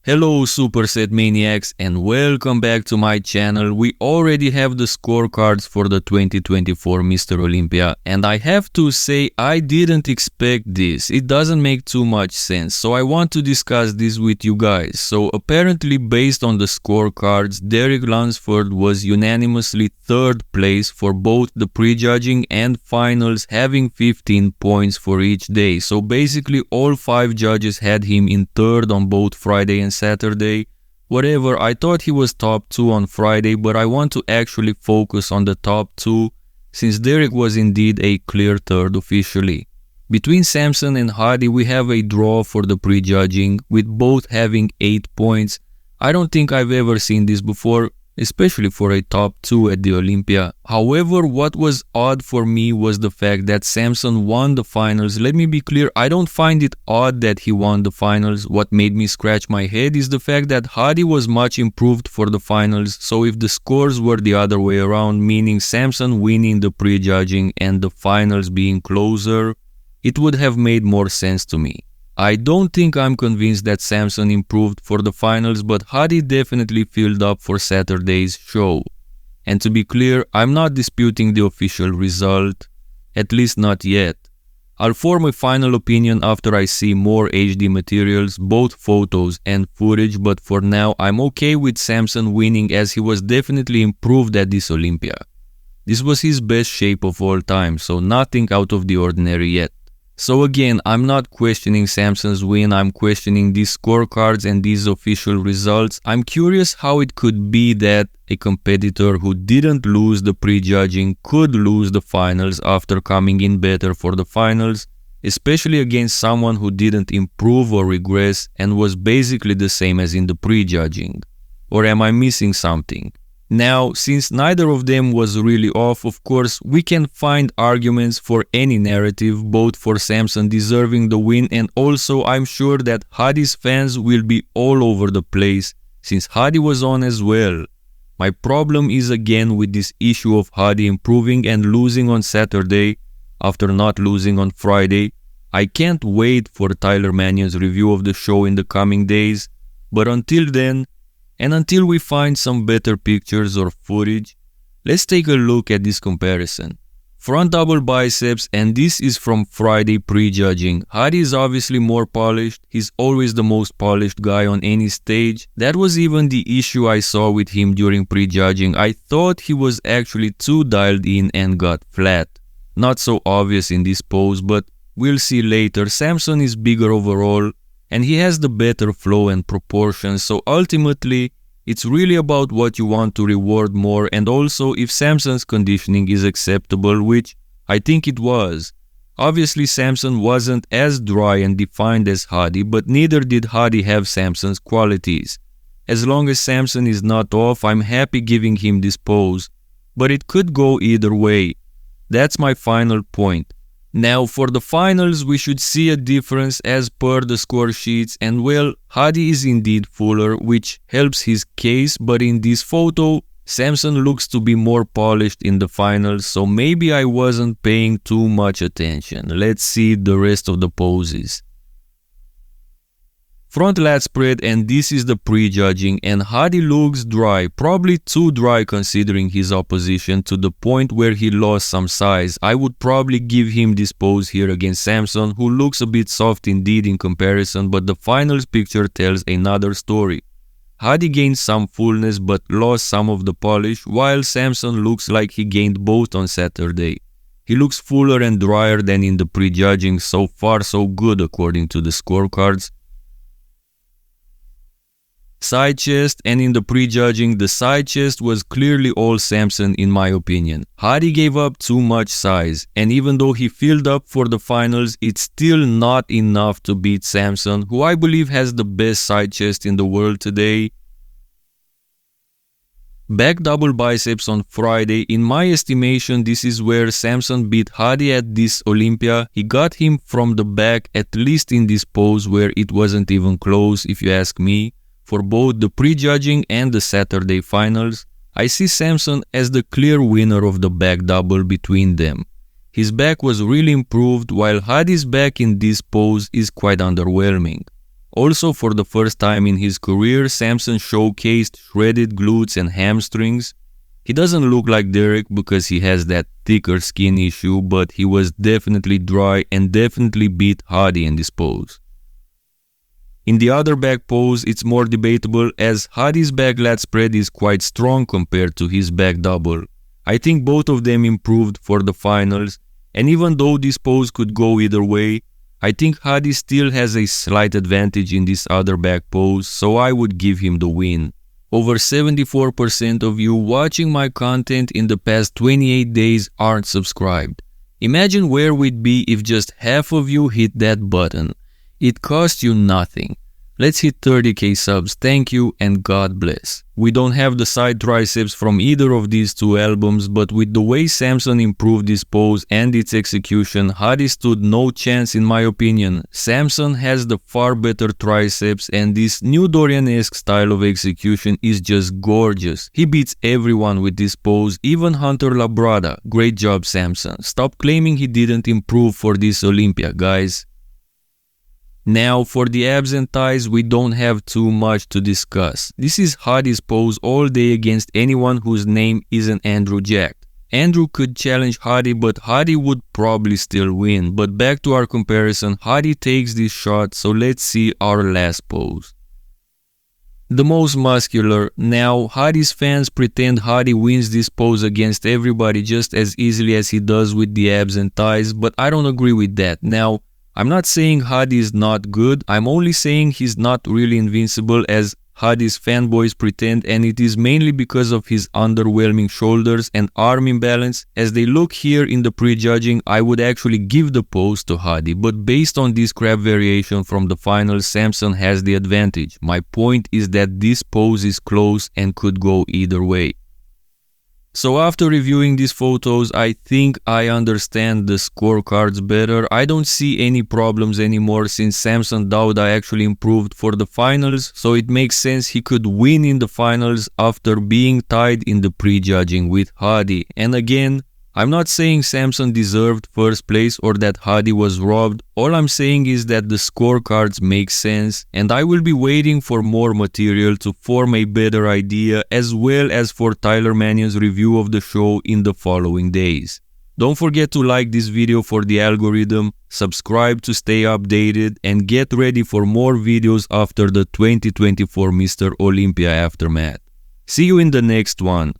Hello Superset maniacs and welcome back to my channel. We already have the scorecards for the 2024 Mr. Olympia and I have to say I didn't expect this. It doesn't make too much sense, so I want to discuss this with you guys. So apparently based on the scorecards, Derek Lunsford was unanimously third place for both the prejudging and finals, having 15 points for each day. So basically all 5 judges had him in third on both Friday and Saturday. Whatever, I thought he was top 2 on Friday, but I want to actually focus on the top 2 since Derek was indeed a clear third officially. Between Samson and Hadi we have a draw for the prejudging, with both having 8 points. I don't think I've ever seen this before, especially for a top 2 at the Olympia. However, what was odd for me was the fact that Samson won the finals. Let me be clear, I don't find it odd that he won the finals. What made me scratch my head is the fact that Hadi was much improved for the finals, so if the scores were the other way around, meaning Samson winning the prejudging and the finals being closer, it would have made more sense to me. I don't think I'm convinced that Samson improved for the finals, but Hadi definitely filled up for Saturday's show. And to be clear, I'm not disputing the official result, at least not yet. I'll form a final opinion after I see more HD materials, both photos and footage, but for now I'm okay with Samson winning as he was definitely improved at this Olympia. This was his best shape of all time, so nothing out of the ordinary yet. So again, I'm not questioning Samson's win, I'm questioning these scorecards and these official results. I'm curious how it could be that a competitor who didn't lose the prejudging could lose the finals after coming in better for the finals, especially against someone who didn't improve or regress and was basically the same as in the prejudging. Or am I missing something? Now, since neither of them was really off, of course, we can find arguments for any narrative, both for Samson deserving the win and also I'm sure that Hadi's fans will be all over the place since Hadi was on as well. My problem is again with this issue of Hadi improving and losing on Saturday after not losing on Friday. I can't wait for Tyler Mannion's review of the show in the coming days, but until then, and until we find some better pictures or footage, let's take a look at this comparison. Front double biceps, and this is from Friday prejudging. Hadi is obviously more polished, he's always the most polished guy on any stage. That was even the issue I saw with him during prejudging. I thought he was actually too dialed in and got flat. Not so obvious in this pose, but we'll see later. Samson is bigger overall, and he has the better flow and proportions, so ultimately it's really about what you want to reward more and also if Samson's conditioning is acceptable, which I think it was. Obviously Samson wasn't as dry and defined as Hadi, but neither did Hadi have Samson's qualities. As long as Samson is not off, I'm happy giving him this pose, but it could go either way. That's my final point. Now for the finals we should see a difference as per the score sheets, and well, Hadi is indeed fuller, which helps his case, but in this photo Samson looks to be more polished in the finals, so maybe I wasn't paying too much attention. Let's see the rest of the poses. Front lat spread, and this is the prejudging, and Hadi looks dry, probably too dry considering his opposition, to the point where he lost some size. I would probably give him this pose here against Samson, who looks a bit soft indeed in comparison, but the finals picture tells another story. Hadi gained some fullness but lost some of the polish, while Samson looks like he gained both on Saturday. He looks fuller and drier than in the prejudging. So far so good according to the scorecards. Side chest, and in the prejudging the side chest was clearly all Samson in my opinion. Hadi gave up too much size, and even though he filled up for the finals, it's still not enough to beat Samson, who I believe has the best side chest in the world today. Back double biceps on Friday, in my estimation this is where Samson beat Hadi at this Olympia. He got him from the back, at least in this pose where it wasn't even close if you ask me. For both the prejudging and the Saturday finals, I see Samson as the clear winner of the back double between them. His back was really improved, while Hadi's back in this pose is quite underwhelming. Also, for the first time in his career, Samson showcased shredded glutes and hamstrings. He doesn't look like Derek because he has that thicker skin issue, but he was definitely dry and definitely beat Hadi in this pose. In the other back pose, it's more debatable as Hadi's back lat spread is quite strong compared to his back double. I think both of them improved for the finals, and even though this pose could go either way, I think Hadi still has a slight advantage in this other back pose, so I would give him the win. Over 74% of you watching my content in the past 28 days aren't subscribed. Imagine where we'd be if just half of you hit that button. It costs you nothing. Let's hit 30k subs, thank you and God bless. We don't have the side triceps from either of these two albums, but with the way Samson improved this pose and its execution, Hadi stood no chance in my opinion. Samson has the far better triceps and this new Dorian-esque style of execution is just gorgeous. He beats everyone with this pose, even Hunter Labrada. Great job Samson. Stop claiming he didn't improve for this Olympia, guys. Now for the abs and thighs, we don't have too much to discuss. This is Hadi's pose all day against anyone whose name isn't Andrew Jack. Andrew could challenge Hadi, but Hadi would probably still win. But back to our comparison, Hadi takes this shot, so let's see our last pose. The most muscular. Now, Hadi's fans pretend Hadi wins this pose against everybody just as easily as he does with the abs and thighs, but I don't agree with that. Now, I'm not saying Hadi is not good, I'm only saying he's not really invincible as Hadi's fanboys pretend, and it is mainly because of his underwhelming shoulders and arm imbalance. As they look here in the prejudging, I would actually give the pose to Hadi, but based on this crap variation from the finals, Samson has the advantage. My point is that this pose is close and could go either way. So after reviewing these photos, I think I understand the scorecards better. I don't see any problems anymore since Samson Dauda actually improved for the finals, so it makes sense he could win in the finals after being tied in the prejudging with Hadi. And again, I'm not saying Samson deserved first place or that Hadi was robbed. All I'm saying is that the scorecards make sense and I will be waiting for more material to form a better idea as well as for Tyler Mannion's review of the show in the following days. Don't forget to like this video for the algorithm, subscribe to stay updated and get ready for more videos after the 2024 Mr. Olympia aftermath. See you in the next one.